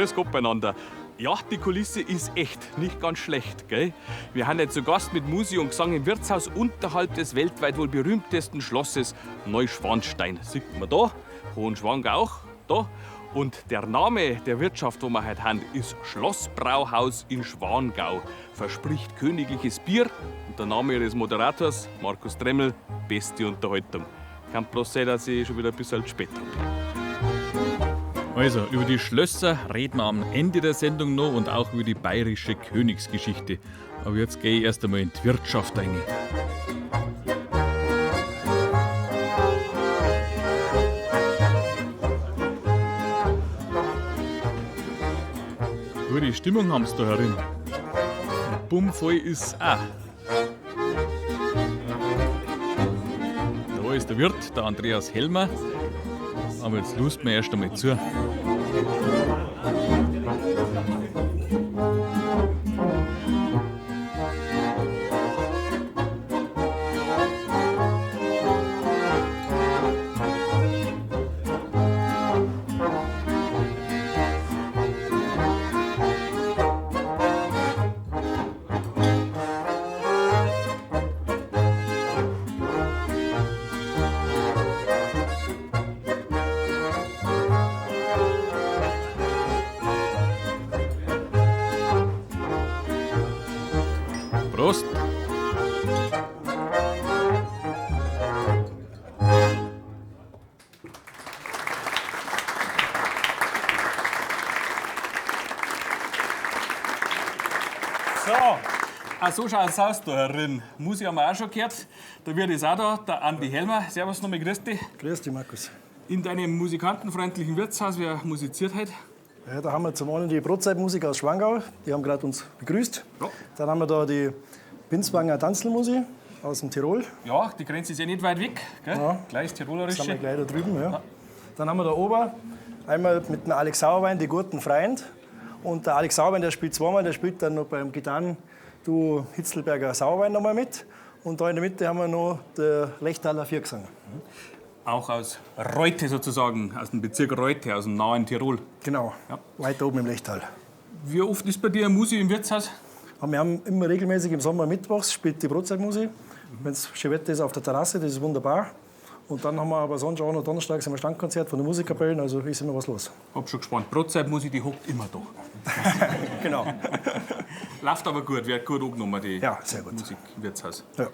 Grüß Gott beieinander. Ja, die Kulisse ist echt nicht ganz schlecht, gell? Wir haben jetzt zu Gast mit Musik und Gesang im Wirtshaus unterhalb des weltweit wohl berühmtesten Schlosses Neuschwanstein. Sieht man da, Hohenschwangau, da. Und der Name der Wirtschaft, wo wir heute haben, ist Schlossbrauhaus in Schwangau. Verspricht königliches Bier. Und der Name ihres Moderators, Markus Tremmel, beste Unterhaltung. Kann bloß sein, dass ich schon wieder ein bisschen spät bin. Also, über die Schlösser reden wir am Ende der Sendung noch und auch über die bayerische Königsgeschichte. Aber jetzt gehe ich erst einmal in die Wirtschaft rein. Gute Stimmung haben sie da herin. Und bummvoll ist auch. Da ist der Wirt, der Andreas Helmer. Aber jetzt lust mir erst einmal zu. Prost! So schaut es aus da herin. Musik haben wir auch schon gehört. Der Wirt ist auch da, der Andi Helmer. Servus nochmal, grüß dich. Grüß dich, Markus. In deinem musikantenfreundlichen Wirtshaus, wer musiziert heute? Ja, da haben wir zum einen die Brotzeitmusik aus Schwangau, die haben gerade uns begrüßt. Ja. Dann haben wir da die Binswanger Tanzelmusik aus dem Tirol. Ja, die Grenze ist ja nicht weit weg, gell? Ja. Gleich das Tirolerische. Das haben wir gleich da drüben, ja. Ja. Dann haben wir da oben einmal mit dem Alex Sauerwein die guten Freund. Und der Alex Sauerwein, der spielt zweimal, der spielt dann noch beim Gitarren-Duo Hitzelberger Sauerwein nochmal mit. Und da in der Mitte haben wir noch der Lechtaler Viergesang. Auch aus Reute sozusagen, aus dem Bezirk Reute, aus dem nahen Tirol. Genau, ja. Weiter oben im Lechtal. Wie oft ist bei dir Musik im Wirtshaus? Wir haben immer regelmäßig im Sommer mittwochs spielt die Brotzeitmusik. Wenn es schön Wetter ist auf der Terrasse, das ist wunderbar. Und dann haben wir aber sonst auch noch donnerstags ein Standkonzert von den Musikkapellen, also ist immer was los. Hab schon gespannt. Brotzeitmusik, die hockt immer da. Genau. Läuft aber gut, wird gut angenommen, die ja, sehr gut. Musik im Wirtshaus. Ja.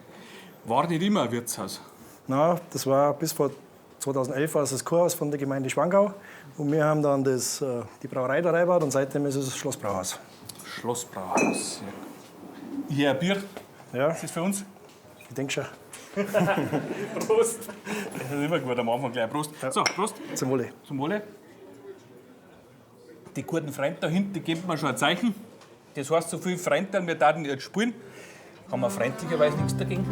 War nicht immer ein Wirtshaus? Nein, das war bis vor 2011 war es das Kurhaus von der Gemeinde Schwangau. Und wir haben dann die Brauerei da reingebaut und seitdem ist es das Schlossbrauhaus. Schlossbrauhaus. Ja. Hier ein Bier. Ja. Ist das für uns? Ich denke schon. Prost! Das ist immer gut, am Anfang gleich Prost. Ja. So, Prost. Zum Wohle. Zum Wohle. Die guten Freunde da hinten, die geben mir schon ein Zeichen. Das heißt, so viele Freunde, wir taten jetzt spielen. Haben wir freundlicherweise nichts dagegen.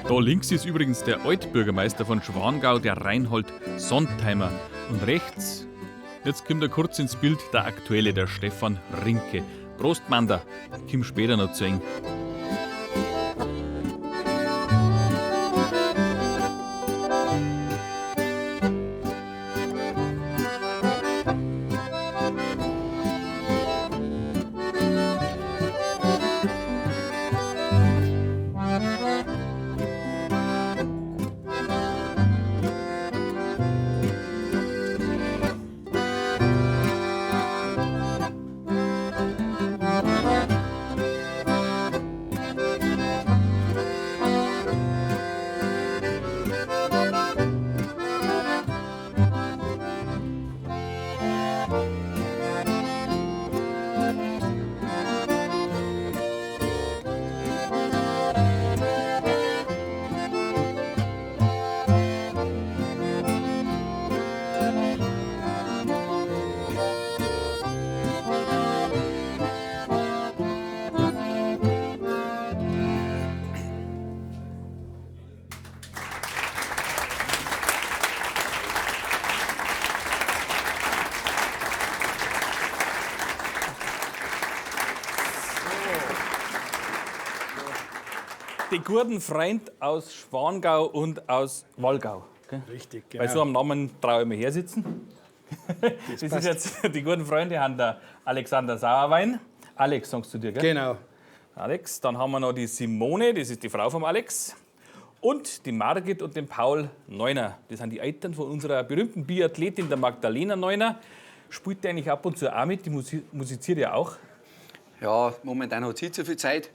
Da links ist übrigens der Altbürgermeister von Schwangau, der Reinhold Sontheimer. Und rechts, jetzt kommt er kurz ins Bild, der aktuelle, der Stefan Rinke. Prost, Manda, komm später noch zu eng. die guten Freunde aus Schwangau und aus Wallgau. Gell? Richtig, genau. Bei so einem Namen traue ich mir her sitzen. Das ist jetzt, die guten Freunde haben der Alexander Sauerwein. Alex, sagst du dir, gell? Genau. Alex. Dann haben wir noch die Simone, das ist die Frau vom Alex. Und die Margit und den Paul Neuner. Das sind die Eltern von unserer berühmten Biathletin, der Magdalena Neuner. Spielt die eigentlich ab und zu auch mit? Die musiziert ja auch. Ja, momentan hat sie nicht so viel Zeit.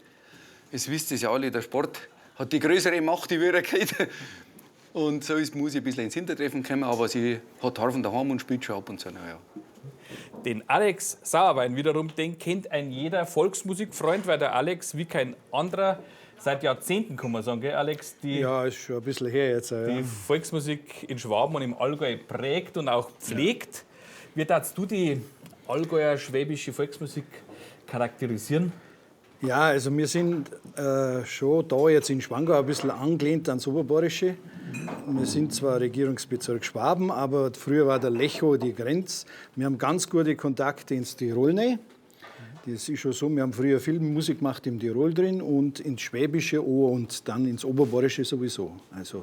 Es wisst ihr ja alle, der Sport hat die größere Macht, die Wirklichkeit. Und so ist die Musik ein bisschen ins Hintertreffen gekommen, aber sie hat Harfen daheim und spielt schon ab und zu. Ja. Den Alex Sauerwein wiederum, den kennt ein jeder Volksmusikfreund, weil der Alex wie kein anderer seit Jahrzehnten, kann man sagen, gell, Alex, die Ja, ist schon ein bisschen her jetzt. Ja. die Volksmusik in Schwaben und im Allgäu prägt und auch pflegt. Wie darfst du die Allgäuer schwäbische Volksmusik charakterisieren? Ja, also wir sind schon da jetzt in Schwangau ein bisschen angelehnt ans Oberbayerische. Wir sind zwar Regierungsbezirk Schwaben, aber früher war der Lecho die Grenze. Wir haben ganz gute Kontakte ins Tirolne. Das ist schon so, wir haben früher viel Musik gemacht im Tirol drin und ins Schwäbische auch und dann ins Oberbayerische sowieso. Also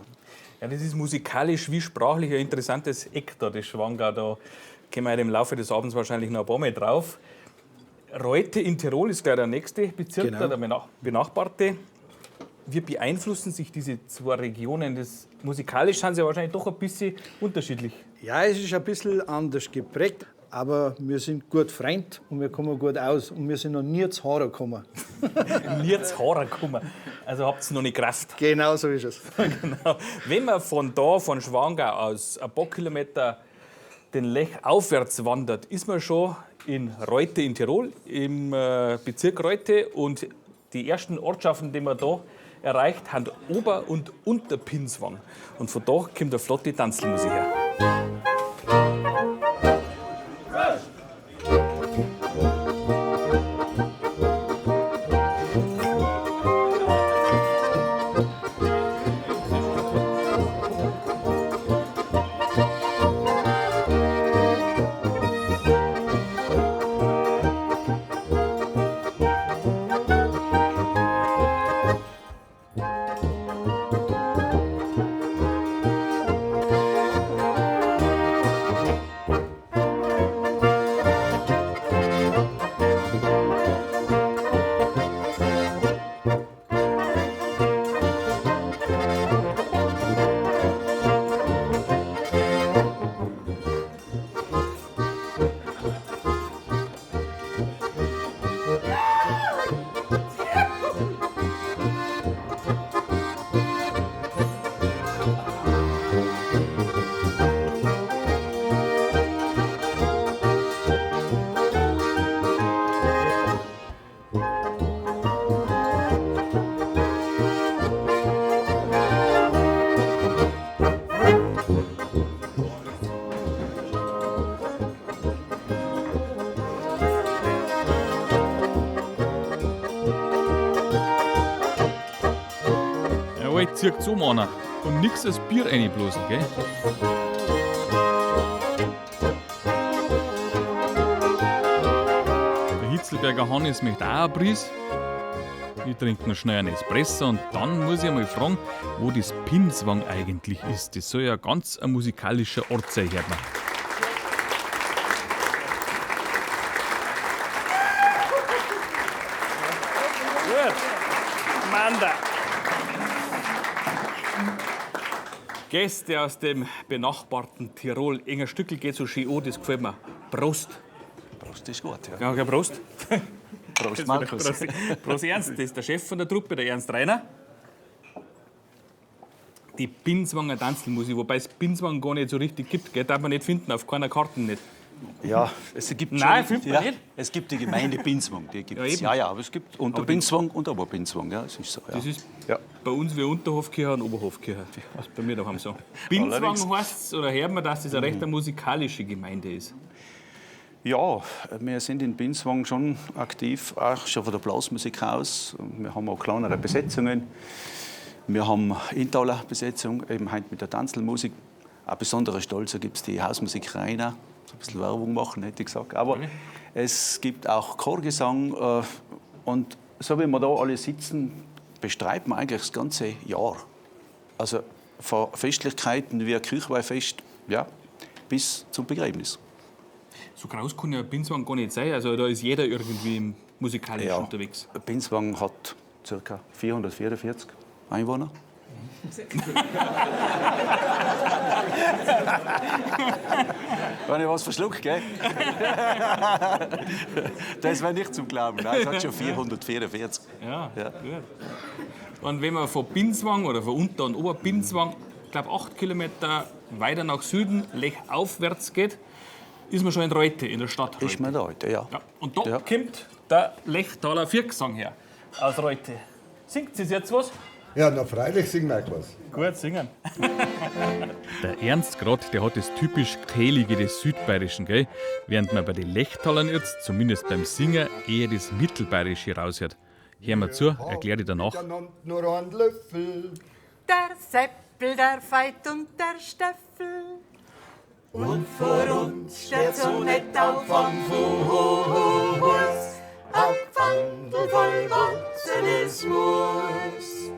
Ja, das ist musikalisch wie sprachlich ein interessantes Eck da, das Schwangau. Da kommen wir im Laufe des Abends wahrscheinlich noch ein paar Mal drauf. Reute in Tirol ist gleich der nächste Bezirk, Genau. der benachbarte. Wie beeinflussen sich diese zwei Regionen? Musikalisch sind sie ja wahrscheinlich doch ein bisschen unterschiedlich. ja, es ist ein bisschen anders geprägt, aber wir sind gut Freund und wir kommen gut aus und wir sind noch nie zu Haare gekommen. Nie zu Haare kommen. Also habt ihr noch nicht Kraft. Genau so ist es. Genau. Wenn man von Schwangau aus ein paar Kilometer den Lech aufwärts wandert, ist man schon in Reute in Tirol, im Bezirk Reute. Und die ersten Ortschaften, die man da erreicht, haben Ober- und Unterpinswang. Und von da kommt eine flotte Tanzmusik her. Jawohl, zieht so einer. Und nix als Bier reinblasen, gell? Der Hitzelberger Hannes möchte auch einen Pries. Ich trinke noch schnell einen Espresso und dann muss ich mal fragen, wo das Pinswang eigentlich ist. Das soll ja ganz ein musikalischer Ort sein, hört man. Gut. Manda. Gäste aus dem benachbarten Tirol. Enger Stückel geht so schön an, das gefällt mir. Prost. Prost ist gut, ja. Ja, okay, Prost. Prost, Markus. Prost Ernst, das ist der Chef von der Truppe, der Ernst Reiner. Die Pinswanger Tanzelmusik, wobei es Pinswang gar nicht so richtig gibt, gell? Darf man nicht finden, auf keiner Karte nicht. Ja, es gibt Nein, schon, findet man nicht. Es gibt die Gemeinde Pinswang, die gibt's. eben. Ja, aber es gibt Unterpinswang und Oberpinswang, ja, das ist so. Ja. Das ist Ja. bei uns wie Unterhofkirche und Oberhofkirche. Das ist bei mir daheim so. Pinswang Allerdings. heißt es, oder hört man, dass das eine recht musikalische Gemeinde ist? Ja, wir sind in Pinswang schon aktiv, auch schon von der Blasmusik aus. Wir haben auch kleinere Besetzungen. Wir haben Intaler Besetzung, eben heute mit der Tanzelmusik. Ein besonderer Stolz gibt es die Hausmusik Rainer. So ein bisschen Werbung machen, hätte ich gesagt. Aber es gibt auch Chorgesang. Und so wie wir da alle sitzen, bestreitet man eigentlich das ganze Jahr. Also von Festlichkeiten wie Kirchweihfest, ja, bis zum Begräbnis. So groß kann ja Binswang gar nicht sein. Also da ist jeder irgendwie musikalisch unterwegs. Binswang hat ca. 444 Einwohner. Wenn ich was verschluckt, gell? Das wäre nicht zum Glauben. Nein, es hat schon 444. Ja, gut. Und wenn man von Binswang oder von Unter- und Oberbinswang, ich glaube 8 Kilometer weiter nach Süden, lechaufwärts geht, ist man schon in Reute, in der Stadt Reute. Ist man da heute, ja. Und da Ja. kommt der Lechtaler Viergesang her, aus Reute. Singt sie jetzt was? Ja, na freilich singen wir was. Gut, singen. Der Ernst grad, der hat das typisch Kehlige des Südbayerischen, gell? Während man bei den Lechtalern jetzt, zumindest beim Singen, eher das Mittelbayerische raushört. Hör mal zu, erkläre ich danach. Nur einen Löffel. Der Seppel, der Veit und der Steffel. Und vor uns steht so nett auf am Fuß, ein Pfandl voll Wurzelismus.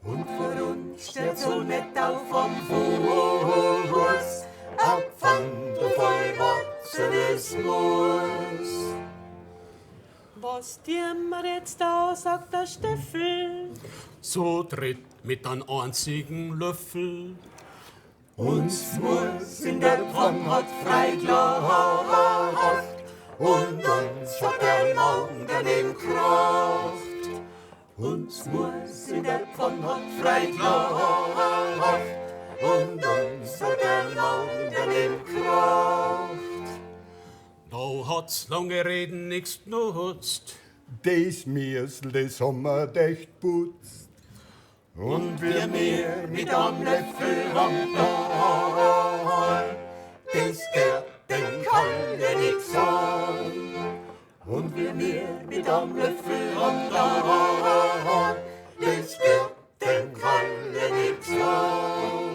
Und vor uns steht so nett auf am Fuß, ein Pfandl voll Wurzelismus. Was dir mir jetzt da, sagt der Steffel. So tritt mit einem einzigen Löffel. Uns muss in der Pfann hat freigelacht und uns hat der Morgen im Kracht. Uns muss in der Pfann hat freigelacht und uns hat der Morgen im Kracht. Da hat's lange Reden nix genutzt. Das Miesel, das haben wir dicht putzt. Und wir mehr mit am Löffel am Tal, das gehört den Kallen nix an. Und wir mehr mit am Löffel am Tal, das gehört den Kallen nix an.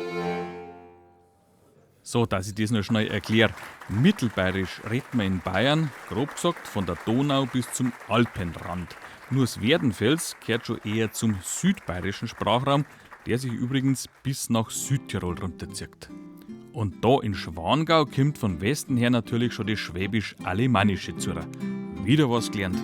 So, dass ich das noch schnell erkläre. Mittelbayerisch redet man in Bayern, grob gesagt, von der Donau bis zum Alpenrand. Nur das Werdenfels gehört schon eher zum südbayerischen Sprachraum, der sich übrigens bis nach Südtirol runterzieht. Und da in Schwangau kommt von Westen her natürlich schon das Schwäbisch-Alemannische zu. Wieder was gelernt.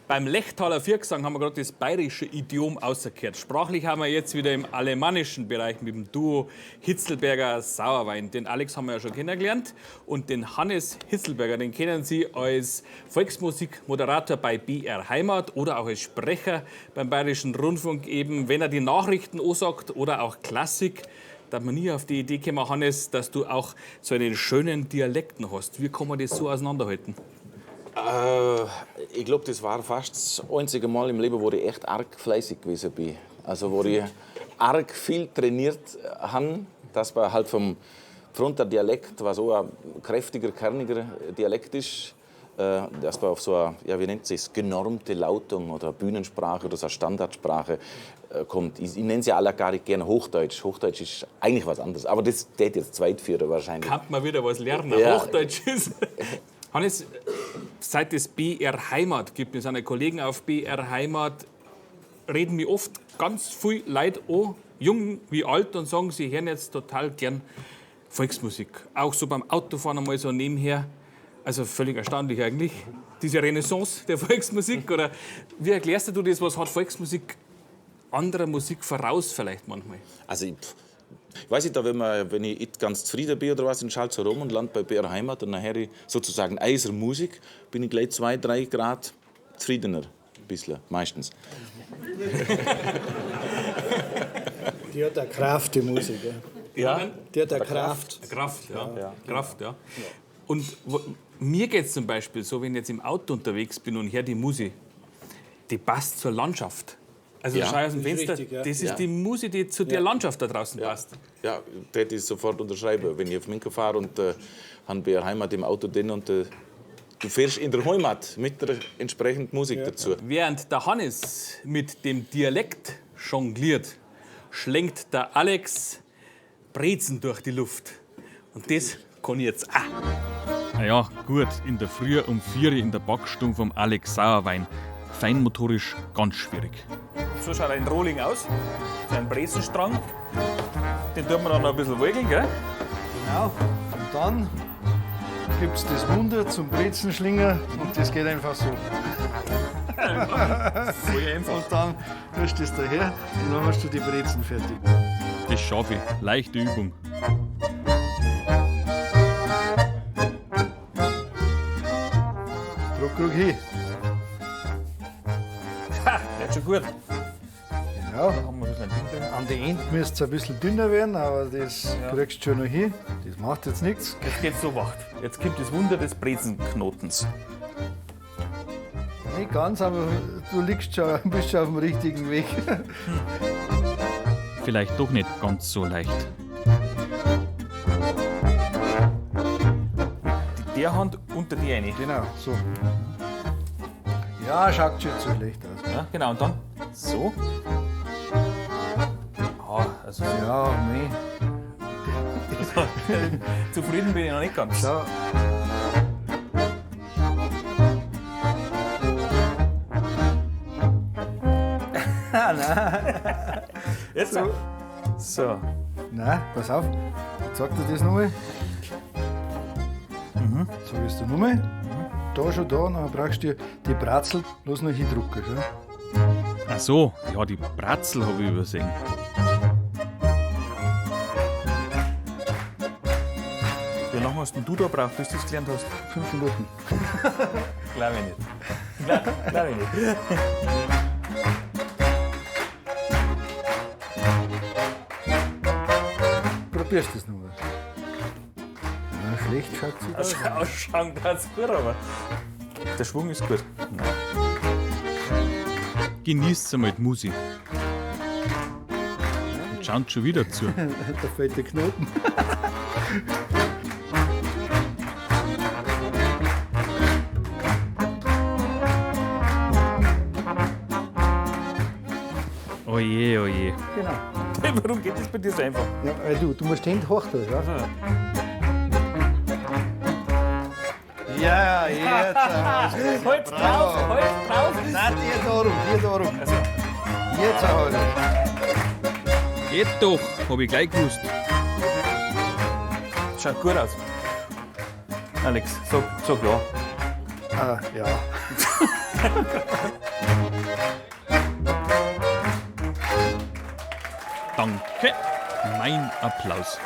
Beim Lechtaler Viergesang haben wir gerade das bayerische Idiom ausgekehrt. Sprachlich haben wir jetzt wieder im alemannischen Bereich mit dem Duo Hitzelberger Sauerwein. Den Alex haben wir ja schon kennengelernt und den Hannes Hitzelberger, den kennen Sie als Volksmusikmoderator bei BR Heimat oder auch als Sprecher beim Bayerischen Rundfunk eben, wenn er die Nachrichten ansagt oder auch Klassik. Da hat man nie auf die Idee gekommen, Hannes, dass du auch so einen schönen Dialekten hast. Wie kann man das so auseinanderhalten? Ich glaube, das war fast das einzige Mal im Leben, wo ich echt arg fleißig gewesen bin. Also wo ich arg viel trainiert habe, dass man halt vom Fronter-Dialekt, was auch ein kräftiger, kerniger Dialekt ist, dass man auf so eine, ja, wie nennt sich, genormte Lautung oder Bühnensprache oder so eine Standardsprache kommt. Ich nenne sie alle gar nicht gerne Hochdeutsch. Hochdeutsch ist eigentlich was anderes, aber das tät jetzt Zweitführer wahrscheinlich. Kann man wieder was lernen, Ja. Hochdeutsch ist. Hannes, seit es BR Heimat gibt, mit seinen Kollegen auf BR Heimat, reden mir oft ganz viel Leute an, jung wie alt, und sagen, sie hören jetzt total gern Volksmusik. Auch so beim Autofahren einmal so nebenher. Also völlig erstaunlich eigentlich, diese Renaissance der Volksmusik. Oder wie erklärst du das, was hat Volksmusik anderer Musik voraus vielleicht manchmal? Also ich weiß nicht, wenn ich nicht ganz zufrieden bin oder was, dann schalte ich rum und lande bei BR Heimat und nachher sozusagen eiser Musik, bin ich gleich 2-3 Grad zufriedener. Ein bisschen, meistens. Die hat eine Kraft, die Musik. Ja, Die hat eine Kraft. Kraft, ja. Kraft, ja. Und mir geht es zum Beispiel so, wenn ich jetzt im Auto unterwegs bin und höre die Musik, die passt zur Landschaft. Also Ja. schau aus dem Das ist Fenster, richtig, ja. das ist Ja. die Musik, die zu der Landschaft da draußen passt. Ja, das hätte ich sofort unterschreiben. Wenn ich auf Minka fahre und habe BR Heimat im Auto drin und du fährst in der Heimat mit der entsprechenden Musik dazu. Während der Hannes mit dem Dialekt jongliert, schlenkt der Alex Brezen durch die Luft. Und das kann ich jetzt auch. Na ja, gut, in der Früh um 4 Uhr in der Backstube vom Alex Sauerwein. Feinmotorisch ganz schwierig. So schaut ein Rohling aus. So ein Brezenstrang. Den tut man dann noch ein bisschen wickeln, gell? Genau. Und dann gibt es das Wunder zum Brezenschlinger und das geht einfach so. Voll einfach. Und dann tust du das daher und dann hast du die Brezen fertig. Das schaffe ich. Leichte Übung. Druck hin. Wird schon gut. Genau. An die Enden müsste es ein bisschen dünner werden, aber das kriegst du schon noch hin. Das macht jetzt nichts. Jetzt geht's so wach. Jetzt kommt das Wunder des Brezenknotens. Nicht ganz, aber du bist schon auf dem richtigen Weg. Vielleicht doch nicht ganz so leicht. Der Hand unter die eine. Genau, so. Ja, schaut schon so schlecht aus. Ja, genau. Und dann so. Ah, also Ja, mei. zufrieden bin ich noch nicht ganz. Schau. Jetzt so. So. Nein, pass auf. Jetzt sag dir das nochmal. So willst du nochmal. Da schon da, dann brauchst du die Bratzel bloß noch hindrucken. Schau. Ach so, ja, die Bratzel habe ich übersehen. Wie lange hast denn du da gebraucht, bis du das gelernt hast? 5 Minuten. Glaube ich nicht. Glaube ich nicht. Probierst du das nochmal. Ja, schlecht schaut sie aus. Ausschauen ganz gut, aber der Schwung ist gut. Genießt einmal die Musik. Und schaut schon wieder zu. Da fällt der Knoten. Oje, oje. Genau. Warum geht das bei dir so einfach? Ja, du musst den hoch tun, ja? Ja, jetzt. Halt drauf, halt drauf! Nein, hier darum. Jetzt halt. Geht doch, hab ich gleich gewusst. Schaut gut aus. Alex, sag ja. Ah, ja. Danke. Mein Applaus.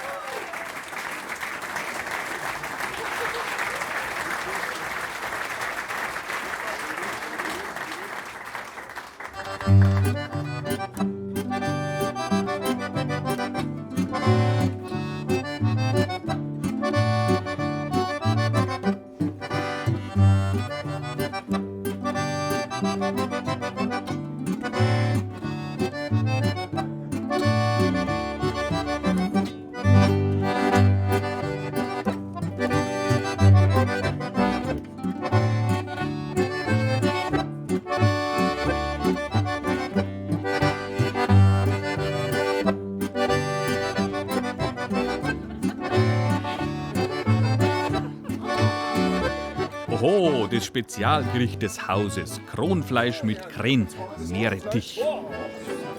Oho, das Spezialgericht des Hauses. Kronfleisch mit Krähen, Meerrettich.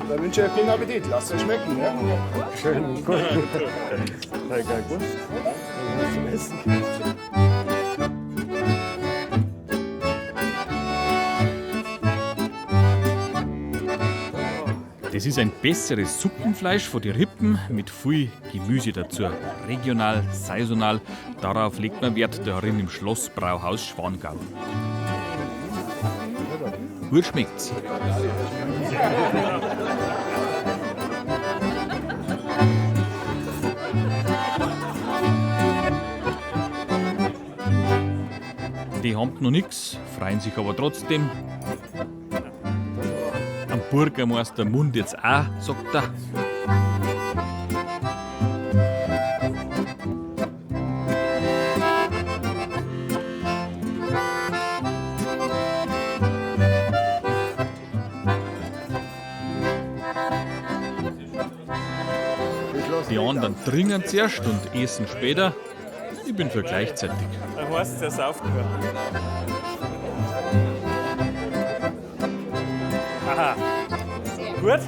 Dann wünsche ich euch guten Appetit. Lasst es euch schmecken. Ja? Schön, gut. Gut. Zum Essen. Das ist ein besseres Suppenfleisch von den Rippen mit viel Gemüse dazu. Regional, saisonal, darauf legt man Wert darin im Schlossbrauhaus Schwangau. Gut schmeckt's. Die haben noch nix, freuen sich aber trotzdem. Am Bürgermeister Mund jetzt auch, sagt er. Die anderen trinken zuerst und essen später. Ich bin für gleichzeitig. Da heißt es, er sauft nur. Aha. Gut.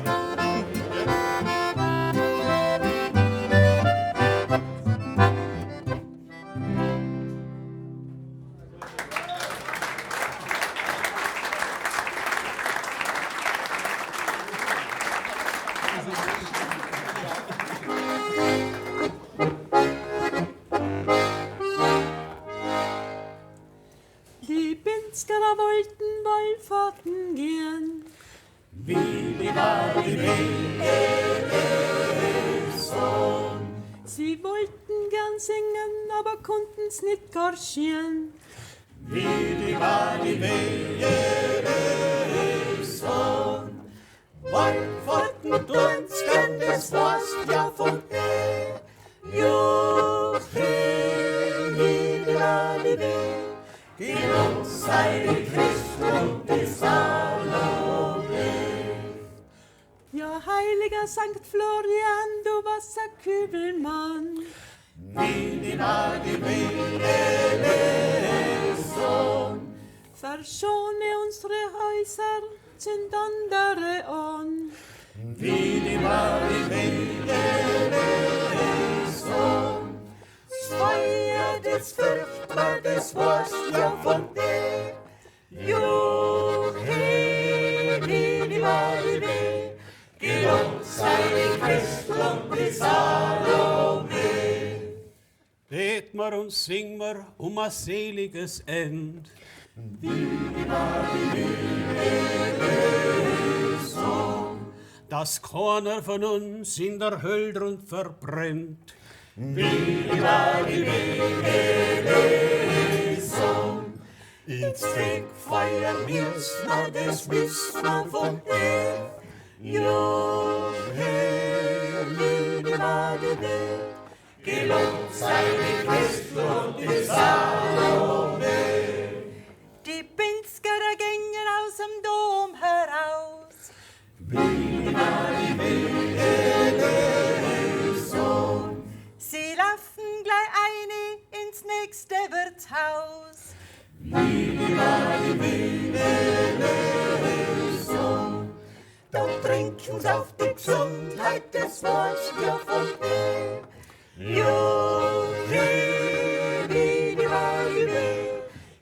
Die Pinzgerer wollten Wallfahrten gehen. Sie wollten gern singen, aber konnten's nicht garchieren. Wallfahrten tun's gern, das war's ja von Geh uns sei Christ und die Salome. Ja, heiliger Sankt Florian, du Wasserkübelmann. Verschone unsere Häuser, zünd andere an. Das Feuer des Furchtbar, das war's ja von dir. Gelobt sei die Christ und die Salome. Bet mir und sing mir um ein seliges End. Dass keiner von uns in der Hölle drunter verbrennt. Ins Fegfeuer wir's, na das wissen wir von dir. Gelobt sei die Christ und die Salome. Die Pinzgerer gingen aus dem Dom heraus. Sie laufen gleich eine ins nächste Wirtshaus. Dann trinken sie auf die Gesundheit, das war's ja von dir.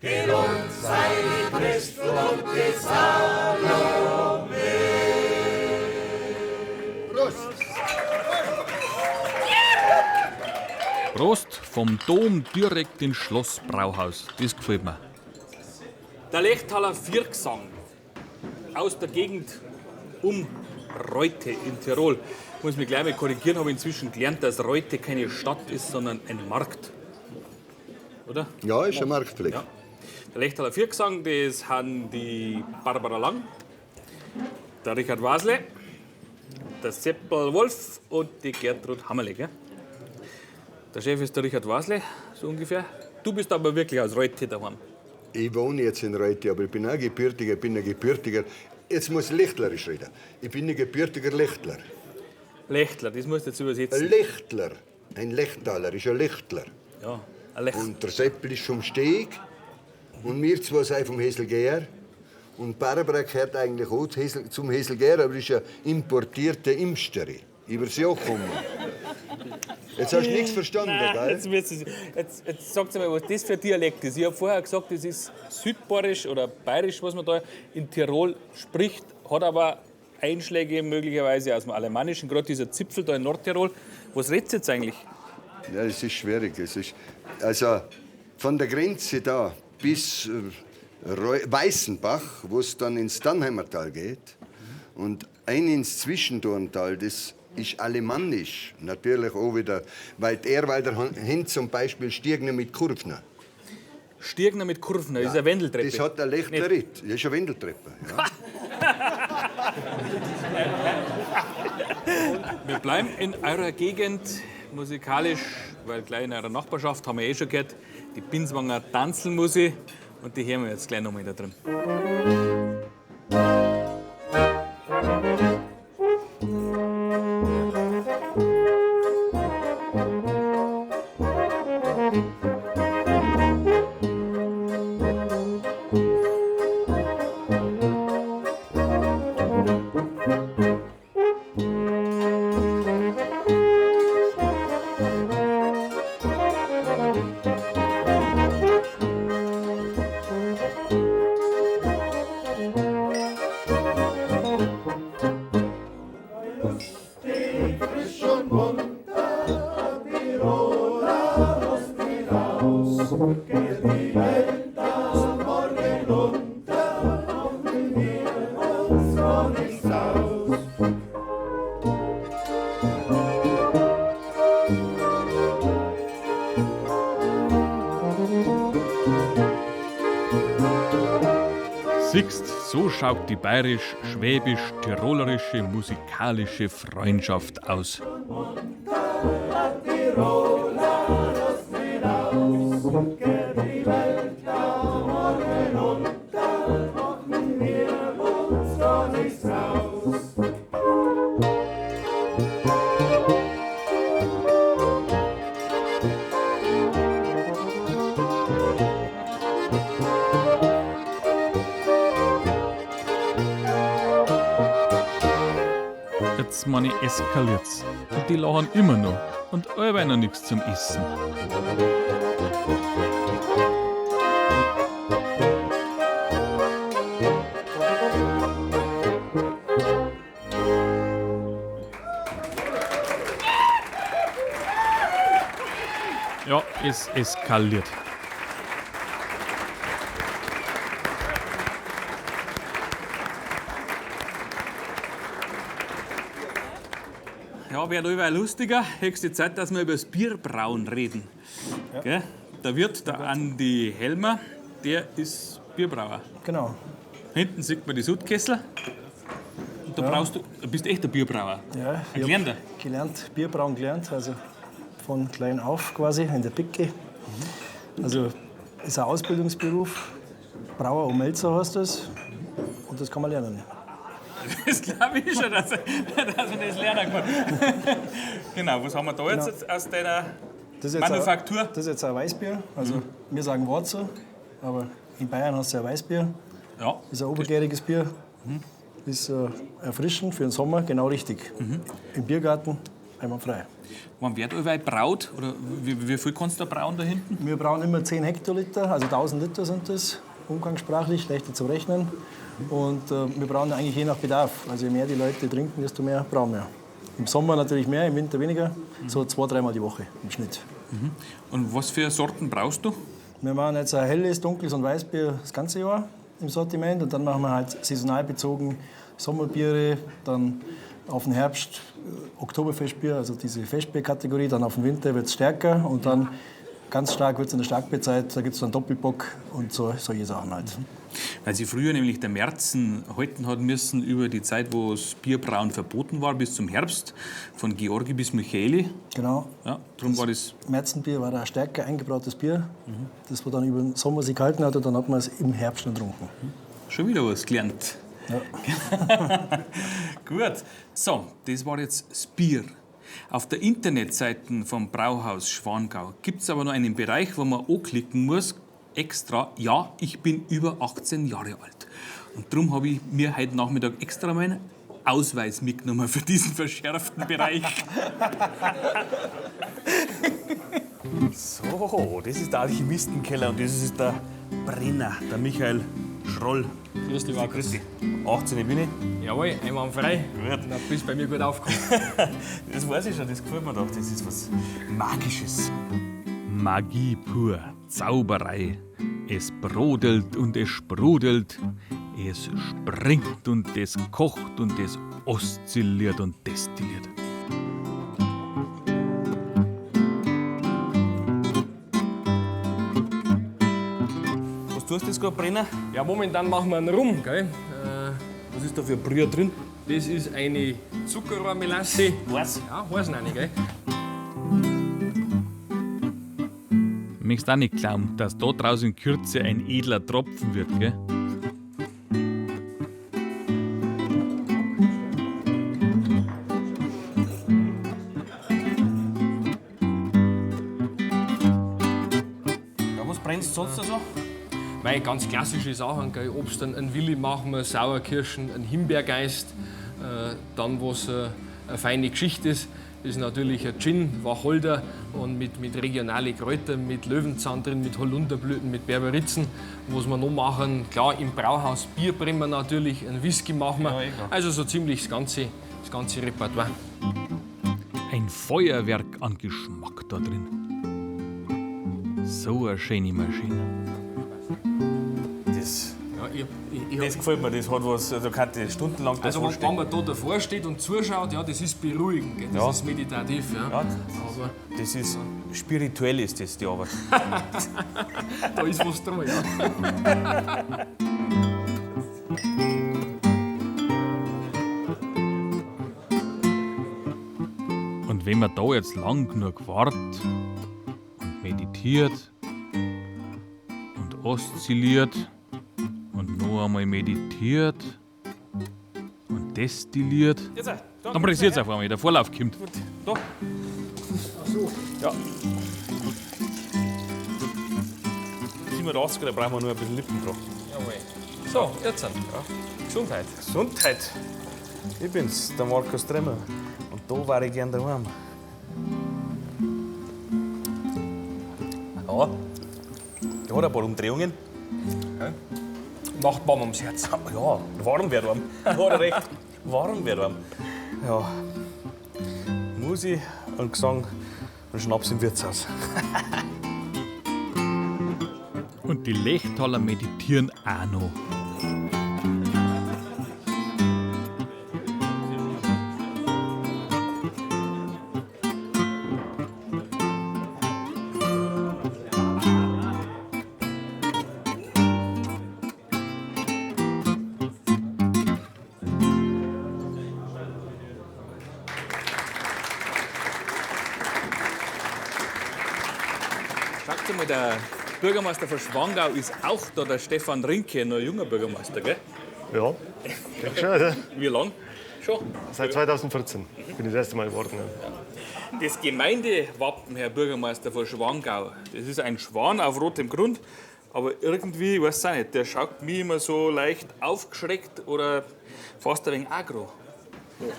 Gelobt sei die Christ und die Salome. Prost! Prost, vom Dom direkt ins Schlossbrauhaus. Das gefällt mir. Der Lechtaler Viergesang aus der Gegend um Reute in Tirol. Ich muss mich gleich mal korrigieren, habe inzwischen gelernt, dass Reute keine Stadt ist, sondern ein Markt. Oder? Ja, ist ein Marktfleck. Ja. Der Lechtaler Viergesang, das haben die Barbara Lang, der Richard Wasle, der Seppel Wolf und die Gertrud Hammerle. Gell? Der Chef ist der Richard Wasle, so ungefähr. Du bist aber wirklich aus Reute daheim. Ich wohne jetzt in Reute, aber ich bin auch Gebürtiger, jetzt muss ich lechtlerisch reden. Ich bin ein gebürtiger Lechtler. Lechtler, das musst du jetzt übersetzen. Ein Lechtler, ein Lechtaler ist ein Lechtler. Ja, ein Lechtler. Und der Seppel ist vom Steg und wir zwei sind vom Heselgär. Und Barbara gehört eigentlich auch zum Heselgär, aber ist eine importierte Imsterin. Über das Jahr gekommen. Jetzt hast du nichts verstanden, gell? Jetzt sagt mal, was das für ein Dialekt ist. Ich habe vorher gesagt, das ist südbayerisch oder bayerisch, was man da in Tirol spricht, hat aber Einschläge möglicherweise aus dem Alemannischen, gerade dieser Zipfel da in Nordtirol. Was redet jetzt eigentlich? Ja, es ist schwierig. Also von der Grenze da bis Weißenbach, wo es dann ins Dannheimertal geht, und ein ins Zwischendorntal, das ist alemannisch. Natürlich auch wieder, weil der hin zum Beispiel Stirgner mit Kurvner. Stirgner mit Kurvner, ja, ist eine Wendeltreppe. Das hat der Lechtlerit. Das ist eine Wendeltreppe. Ja. Wir bleiben in eurer Gegend musikalisch, weil gleich in eurer Nachbarschaft haben wir schon gehört, die Binswanger Tanzelmusik. Und die hören wir jetzt gleich noch mal da drin. Siehst, so schaut die bayerisch-schwäbisch-tirolerische musikalische Freundschaft aus. Jetzt, meine, eskaliert's. Und die lachen immer noch. Und allweil noch nichts zum Essen. Ja, es eskaliert. Ja, wird allweil lustiger. Höchste Zeit, dass wir über das Bierbrauen reden. Ja. Gell? Der Wirt, der Andi Helmer, der ist Bierbrauer. Genau. Hinten sieht man die Sudkessel. Und da brauchst du bist echt ein Bierbrauer. Ja, ein Gelernter. Gelernt, Bierbrauen gelernt, also von klein auf quasi in der Picke. Also ist ein Ausbildungsberuf. Brauer und Melzer heißt das. Und das kann man lernen. Das glaube ich schon, dass man das lernen kann. Genau, was haben wir da jetzt aus deiner Manufaktur? Das ist jetzt ein Weißbier. Also wir sagen Wurzel, aber in Bayern hast du ja Weißbier. Ja. Das ist ein obergäriges Bier. Ist erfrischend für den Sommer, genau richtig. Im Biergarten einwandfrei. Wann wird allweil braut? Oder wie viel kannst du da brauen da hinten? Wir brauen immer 10 Hektoliter, also 1000 Liter sind das, umgangssprachlich, leichter zu rechnen. Und wir brauen eigentlich je nach Bedarf. Also je mehr die Leute trinken, desto mehr brauen wir. Im Sommer natürlich mehr, im Winter weniger. So 2-3 Mal die Woche im Schnitt. Und was für Sorten brauchst du? Wir machen jetzt ein helles, dunkles und Weißbier das ganze Jahr im Sortiment. Und dann machen wir halt saisonal bezogen Sommerbiere, dann auf den Herbst Oktoberfestbier, also diese Festbierkategorie. Dann auf den Winter wird es stärker und dann ganz stark wird es in der Starkbierzeit. Da gibt es dann Doppelbock und solche Sachen halt. Weil sie früher nämlich der Märzen halten hat müssen über die Zeit, wo das Bierbrauen verboten war, bis zum Herbst, von Georgi bis Micheli. Genau. Ja, darum war das. Märzenbier war ein stärker eingebrautes Bier, das man dann über den Sommer sich gehalten hat und dann hat man es im Herbst getrunken. Schon wieder was gelernt. Ja. Gut. So, das war jetzt das Bier. Auf der Internetseite vom Brauhaus Schwangau gibt es aber noch einen Bereich, wo man anklicken muss, extra, ja, ich bin über 18 Jahre alt. Und darum habe ich mir heute Nachmittag extra meinen Ausweis mitgenommen für diesen verschärften Bereich. So, das ist der Alchemistenkeller und das ist der Brenner, der Michael Schroll. Grüß dich, Markus. Grüß dich. 18 bin ich. Jawohl, einwandfrei. Gut. Du bist bei mir gut aufgekommen. Das weiß ich schon, das gefällt mir doch. Das ist was Magisches. Magie pur, Zauberei. Es brodelt und es sprudelt. Es springt und es kocht und es oszilliert und destilliert. Was tust du jetzt gerade, Brenner? Ja, momentan machen wir einen Rum, gell? Was ist da für ein Brühe drin? Das ist eine Zuckerrohrmelasse. Was? Ja, heißen eine, gell? Möchtest auch nicht glauben, dass da draußen in Kürze ein edler Tropfen wird, gell? Ja, was brennst du sonst da so? Weil ganz klassische Sachen, gell? Obst, einen Willi machen wir, Sauerkirschen, einen Himbeergeist. Dann, was eine feine Geschichte ist, ist natürlich ein Gin, Wacholder und mit regionalen Kräutern, mit Löwenzahn drin, mit Holunderblüten, mit Berberitzen. Was wir noch machen, klar, im Brauhaus Bier brennen wir natürlich, einen Whisky machen wir. Ja, klar. Also so ziemlich das ganze Repertoire. Ein Feuerwerk an Geschmack da drin. So eine schöne Maschine. Das, Ja, das gefällt mir, das hat was, da kann ich stundenlang also davor wenn stehen. man da davor steht und zuschaut, ja, das ist beruhigend, gell? Das Ja. ist meditativ. Ja. Ja, Aber das ist spirituell, ist das, die Arbeit. da ist was dran, ja. Und wenn man da jetzt lang genug wartet und meditiert und oszilliert und noch einmal meditiert und destilliert, Jetzt, da, dann passiert es auf einmal, der Vorlauf kommt. da. Ja. 87, da brauchen wir nur ein bisschen Lippendraht. Jawohl. So, jetzt. Ja. Gesundheit. Gesundheit. Ich bin's, der Markus Tremmer. Und da war ich gern daheim. Ja, der hat ein paar Umdrehungen. Macht warm ums Herz. Ja, warm wird warm. Hat er recht. Warm wird warm. Ja. Musik und Gesang und Schnaps im Wirtshaus. Und die Lechtaler meditieren auch noch. Schaut mal, der Bürgermeister von Schwangau ist auch da, der Stefan Rinke, ein junger Bürgermeister, gell? Ja, denk schon, oder? Wie lang? Schon? Seit 2014 bin ich das erste Mal geworden. Ja. Das Gemeindewappen, Herr Bürgermeister von Schwangau, das ist ein Schwan auf rotem Grund. Aber irgendwie, ich weiß auch nicht, der schaut mich immer so leicht aufgeschreckt oder fast ein wenig aggro.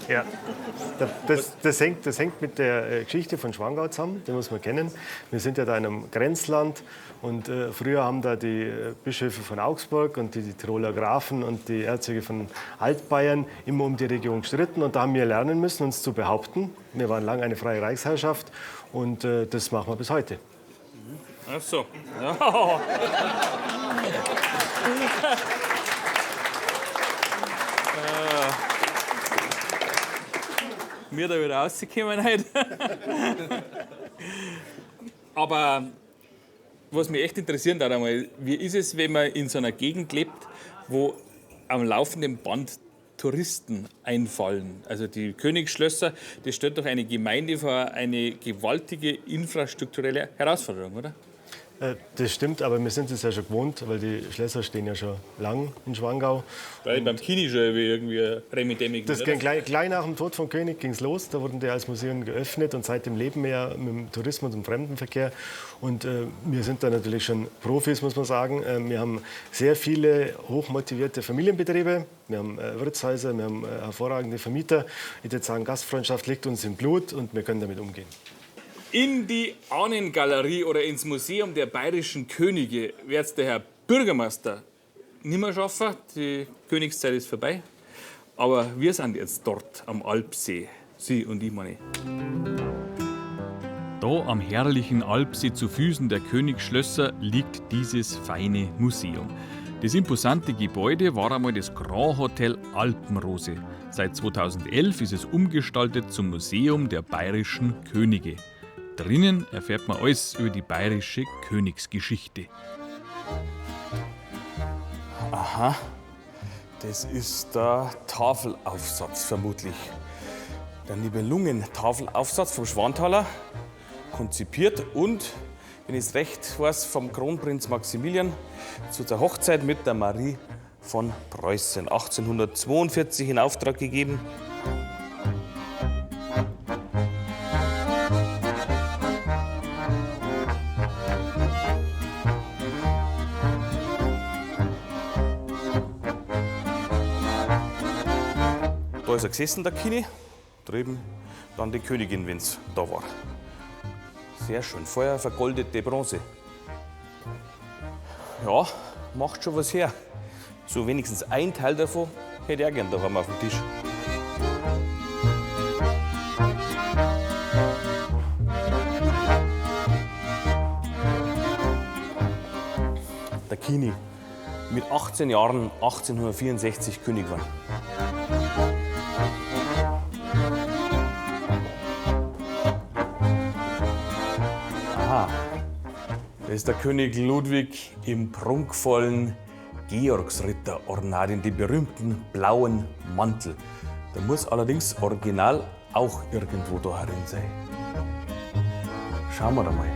Ja, das hängt mit der Geschichte von Schwangau zusammen, die muss man kennen. Wir sind ja da in einem Grenzland und früher haben da die Bischöfe von Augsburg und die Tiroler Grafen und die Erzöge von Altbayern immer um die Region gestritten und da haben wir lernen müssen, uns zu behaupten. Wir waren lange eine freie Reichsherrschaft und das machen wir bis heute. Ach so. Ja. Mir da wieder rausgekommen heute. Aber was mich echt interessiert hat einmal, wie ist es, wenn man in so einer Gegend lebt, wo am laufenden Band Touristen einfallen? Also die Königsschlösser, das stellt doch eine Gemeinde vor eine gewaltige infrastrukturelle Herausforderung, oder? Das stimmt, aber wir sind es ja schon gewohnt, weil die Schlösser stehen ja schon lang in Schwangau. Weil beim Kini schon irgendwie Remi-Demi. Das ging gleich nach dem Tod vom König ging es los. Da wurden die als Museum geöffnet und seitdem leben wir ja mit dem Tourismus und Fremdenverkehr. Und wir sind da natürlich schon Profis, muss man sagen. Wir haben sehr viele hochmotivierte Familienbetriebe. Wir haben Wirtshäuser, wir haben hervorragende Vermieter. Ich würde sagen, Gastfreundschaft liegt uns im Blut und wir können damit umgehen. In die Ahnengalerie oder ins Museum der bayerischen Könige wird es der Herr Bürgermeister nicht mehr schaffen. Die Königszeit ist vorbei. Aber wir sind jetzt dort am Alpsee. Sie und ich, meine. Da am herrlichen Alpsee zu Füßen der Königsschlösser liegt dieses feine Museum. Das imposante Gebäude war einmal das Grand Hotel Alpenrose. Seit 2011 ist es umgestaltet zum Museum der bayerischen Könige. Drinnen erfährt man alles über die bayerische Königsgeschichte. Aha, das ist der Tafelaufsatz vermutlich. Der Nibelungen-Tafelaufsatz vom Schwanthaler, konzipiert und, wenn ich es recht weiß, vom Kronprinz Maximilian zu der Hochzeit mit der Marie von Preußen 1842 in Auftrag gegeben. Da ist er gesessen, der Kini. Drüben dann die Königin, wenn es da war. Sehr schön, vorher vergoldete Bronze. Ja, macht schon was her. So wenigstens ein Teil davon hätte ich auch gern daheim auf dem Tisch. Der Kini, mit 18 Jahren 1864 König geworden. Aha, das ist der König Ludwig im prunkvollen Georgsritterornat in dem berühmten blauen Mantel. Der muss allerdings original auch irgendwo da herin sein. Schauen wir da mal.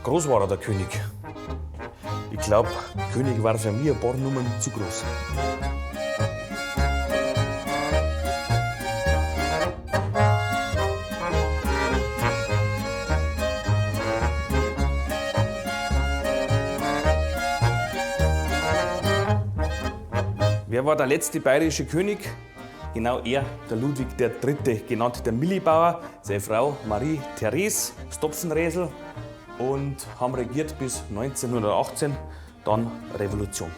Groß war er, der König. Ich glaube, König war für mich ein paar Nummern zu groß. Wer war der letzte bayerische König? Genau er, der Ludwig III., genannt der Millibauer, seine Frau Marie Therese Stopfenresel, und haben regiert bis 1918, dann Revolution.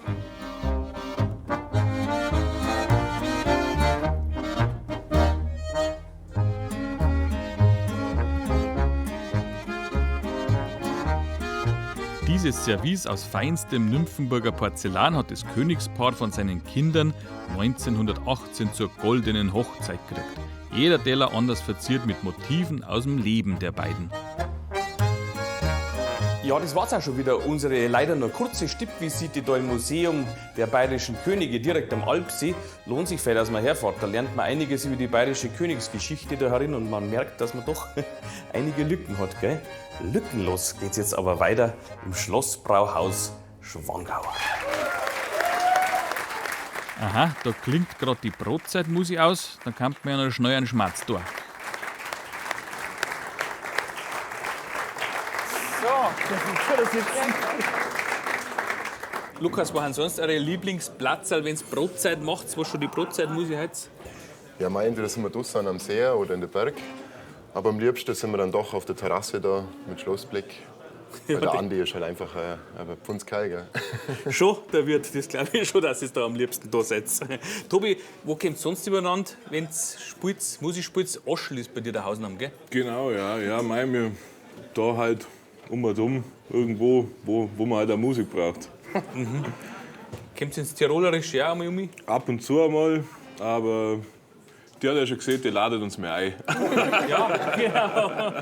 Dieses Service aus feinstem Nymphenburger Porzellan hat das Königspaar von seinen Kindern 1918 zur goldenen Hochzeit gekriegt. Jeder Teller anders verziert mit Motiven aus dem Leben der beiden. Ja, das war's auch schon wieder. Unsere leider nur kurze Stippvisite da im Museum der bayerischen Könige direkt am Alpsee. Lohnt sich vielleicht, dass man herfährt. Da lernt man einiges über die bayerische Königsgeschichte da herin und man merkt, dass man doch einige Lücken hat. Gell? Lückenlos geht's jetzt aber weiter im Schlossbrauhaus Schwangau. Aha, da klingt gerade die Brotzeitmusik aus. Da kann man ja noch schnell einen Schmatz tun. Lukas, was sind sonst eure Lieblingsplatz, wenn es Brotzeit macht? Was schon die Brotzeit muss ich heute? Ja, entweder sind wir draußen am See oder in den Berg. Aber am liebsten sind wir dann doch auf der Terrasse da mit Schlossblick. Weil der Andi ist halt einfach ein Pfundskerl, gell? Schon, der Wirt, das glaube ich schon, dass es da am liebsten da sitzt. Tobi, wo kommt sonst übereinander, wenn es Musik spielt? Oschl ist bei dir der Hausname, gell? Genau, ja. Ja, wir da halt um und um irgendwo, wo man halt auch Musik braucht. Mhm. Kommt ins Tirolerische auch einmal um mich? Ab und zu einmal, aber die hat ja schon gesehen, die ladet uns mehr ein. Ja, genau.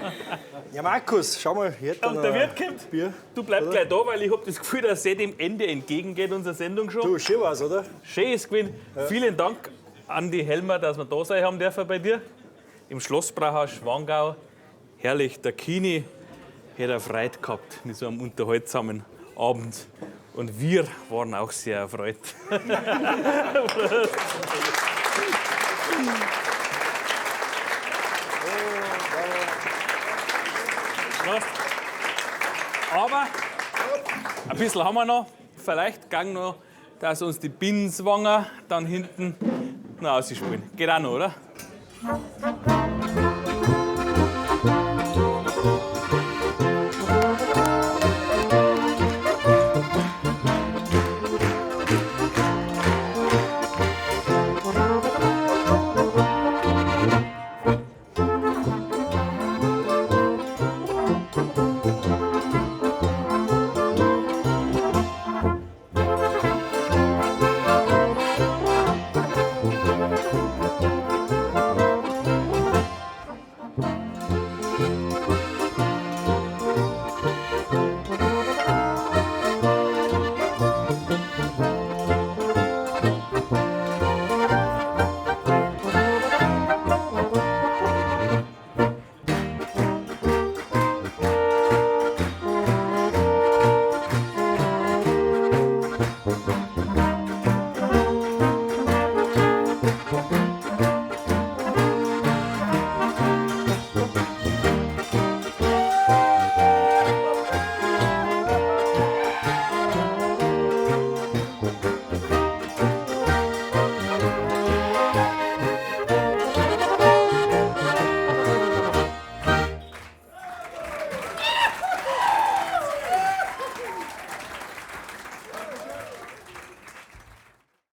Ja, Markus, schau mal. Hier Und der Wirt kommt. Bier. Du bleibst gleich da, weil ich habe das Gefühl, dass es dem Ende entgegengeht, unsere Sendung schon. Du, schön war's, oder? Schön ist gewesen. Ja. Vielen Dank, Andi Helmer, dass wir da sein haben dürfen bei dir. Im Schlossbrauhaus Schwangau. Herrlich, der Kini hat er Freude gehabt mit so einem unterhaltsamen Abend. Und wir waren auch sehr erfreut. Aber ein bisschen haben wir noch. Vielleicht gang noch, dass uns die Binswanger dann hinten noch ausspielen. Geht auch noch, oder?